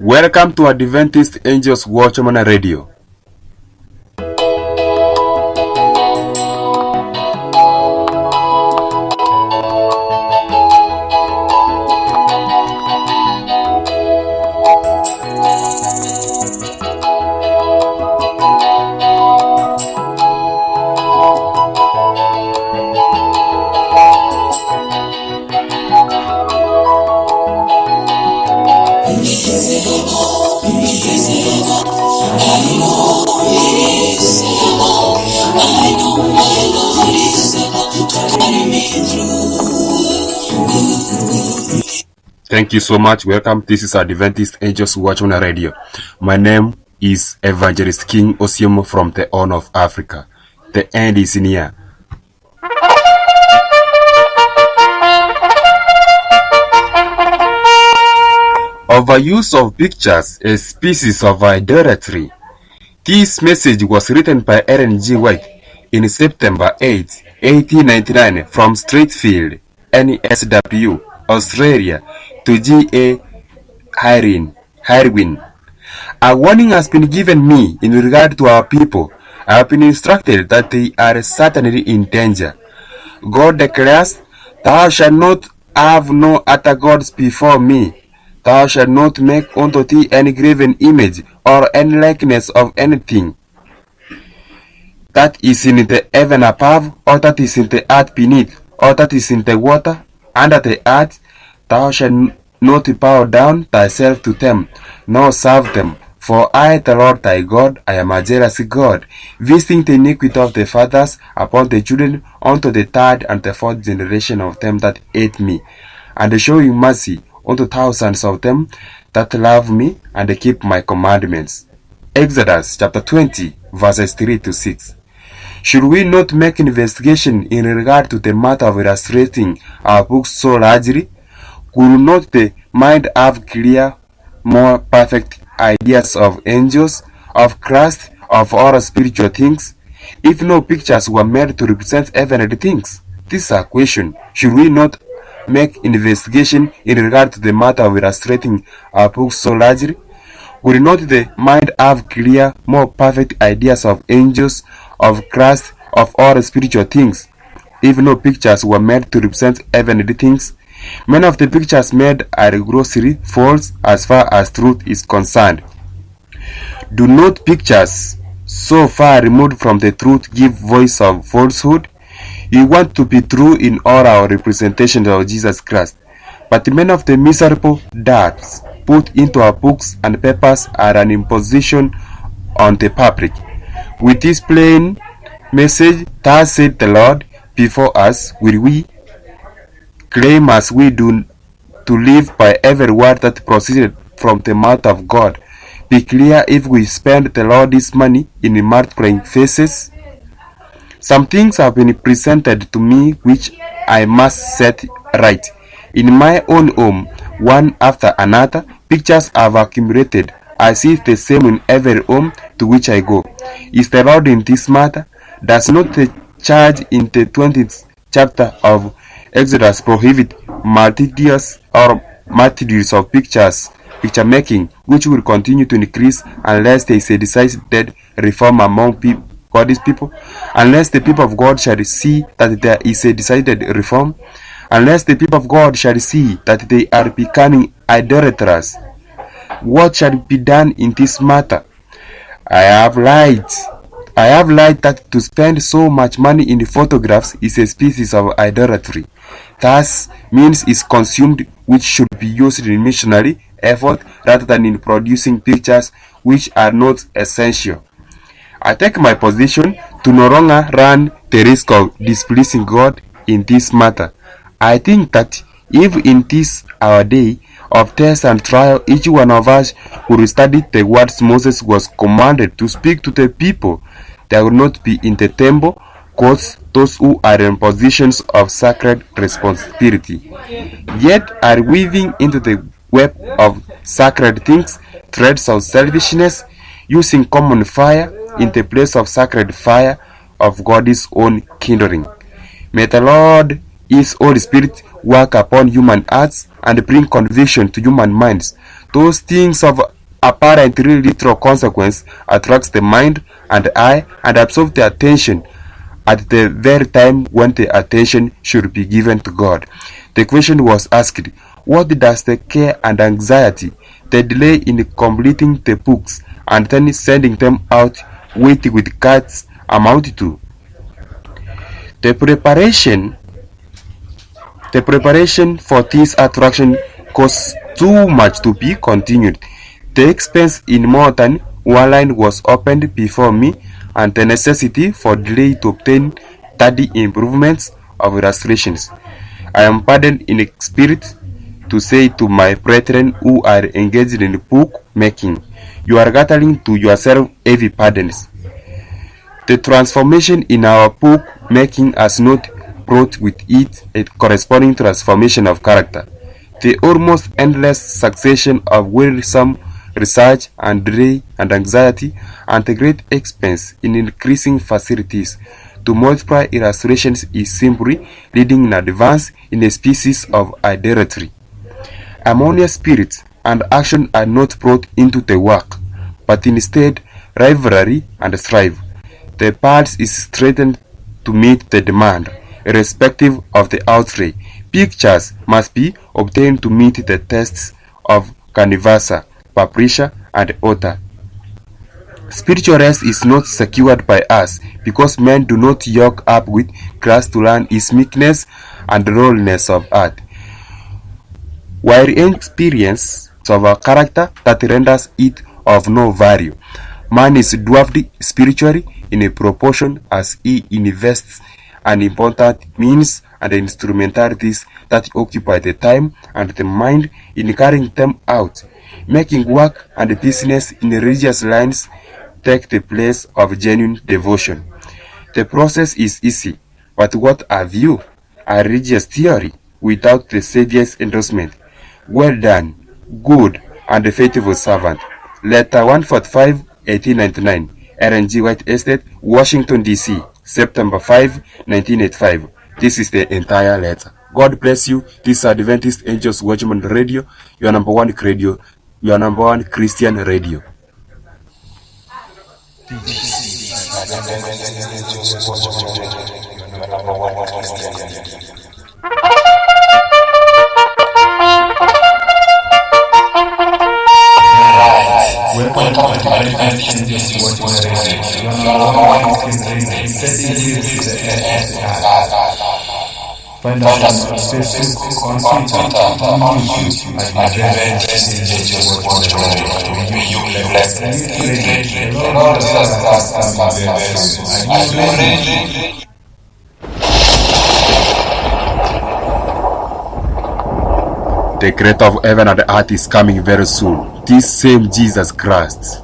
Welcome to Adventist Angels Watchman Radio. Thank you so much. Welcome. This is Adventist Angels Watchman Radio. My name is Evangelist King Osium from the Horn of Africa. The end is near. Overuse of pictures, a species of idolatry. This message was written by Ellen G. White in September 8, 1899 from Strathfield, NSW, Australia to G.A. Irwin. A warning has been given me in regard to our people. I have been instructed that they are certainly in danger. God declares, "Thou shalt not have no other gods before me. Thou shalt not make unto thee any graven image or any likeness of anything that is in the heaven above, or that is in the earth beneath, or that is in the water under the earth. Thou shalt not bow down thyself to them, nor serve them. For I, the Lord thy God, I am a jealous God, visiting the iniquity of the fathers upon the children unto the third and the fourth generation of them that hate me, and showing mercy unto thousands of them that love me and keep my commandments." Exodus chapter 20, verses 3 to 6. Should we not make investigation in regard to the matter of illustrating our books so largely? Could not the mind have clear, more perfect ideas of angels, of Christ, of all spiritual things, if no pictures were made to represent heavenly things? This is a question. Should we not make investigation in regard to the matter of illustrating our books so largely? Would not the mind have clear, more perfect ideas of angels, of Christ, of all spiritual things, if no pictures were made to represent heavenly things? Many of the pictures made are grossly false as far as truth is concerned. Do not pictures so far removed from the truth give voice of falsehood? We want to be true in all our representations of Jesus Christ, but many of the miserable darts put into our books and papers are an imposition on the public. With this plain message, "Thus said the Lord," before us, will we claim as we do to live by every word that proceeded from the mouth of God, be clear if we spend the Lord's money in multiplying faces? Some things have been presented to me which I must set right. In my own home, one after another, pictures have accumulated. I see the same in every home to which I go. Is the Lord in this matter? Does not the charge in the 20th chapter of Exodus prohibit multitudes of picture making, which will continue to increase unless there is a decided reform among God's people? Unless the people of God shall see that there is a decided reform? Unless the people of God shall see that they are becoming idolaters? What shall be done in this matter? I have lied that to spend so much money in photographs is a species of idolatry. Thus, means is consumed which should be used in missionary effort rather than in producing pictures which are not essential. I take my position to no longer run the risk of displeasing God in this matter. I think that if in this our day of test and trial, each one of us would study the words Moses was commanded to speak to the people, there will not be in the temple courts those who are in positions of sacred responsibility, yet are weaving into the web of sacred things threads of selfishness, using common fire in the place of sacred fire of God's own kindling. May the Lord, His Holy Spirit, work upon human hearts and bring conviction to human minds. Those things of apparently little consequence attracts the mind and eye and absorb the attention at the very time when the attention should be given to God. The question was asked, what does the care and anxiety, the delay in completing the books and then sending them out waiting with cards amount to? The preparation for this attraction costs too much to be continued. The expense in more than one line was opened before me, and the necessity for delay to obtain study improvements of illustrations. I am burdened in spirit to say to my brethren who are engaged in book making, you are gathering to yourself heavy burdens. The transformation in our book making has not brought with it a corresponding transformation of character. The almost endless succession of wearisome research and delay and anxiety and the great expense in increasing facilities to multiply illustrations is simply leading in advance in a species of idolatry. Harmonious spirit and action are not brought into the work, but instead rivalry and strife. The parts is straightened to meet the demand, irrespective of the outlay. Pictures must be obtained to meet the tests of canvasser, publisher, and author. Spiritual rest is not secured by us, because men do not yoke up with grass to learn its meekness and lowliness of heart. While experience of a character that renders it of no value, man is dwarfed spiritually in a proportion as he invests an important means and instrumentalities that occupy the time and the mind in carrying them out, making work and business in religious lines take the place of genuine devotion. The process is easy, but what have you? A religious theory without the Saviour's endorsement. Well done, good and faithful servant. Letter 145, 1899. RNG White Estate, Washington, D.C., September 5, 1985. This is the entire letter. God bless you. This is Adventist Angels Watchman Radio, your number one radio, your number one Christian radio. Welcome to Adventist Angels Watchman Radio, your number one Christian radio, setting this is the end. Find us on Facebook, on Twitter, on YouTube at Adventist Angels Watchman Radio. May you be blessed. The Lord Jesus Christ coming very soon. Are you ready? The creator of heaven and earth is coming very soon. This same Jesus Christ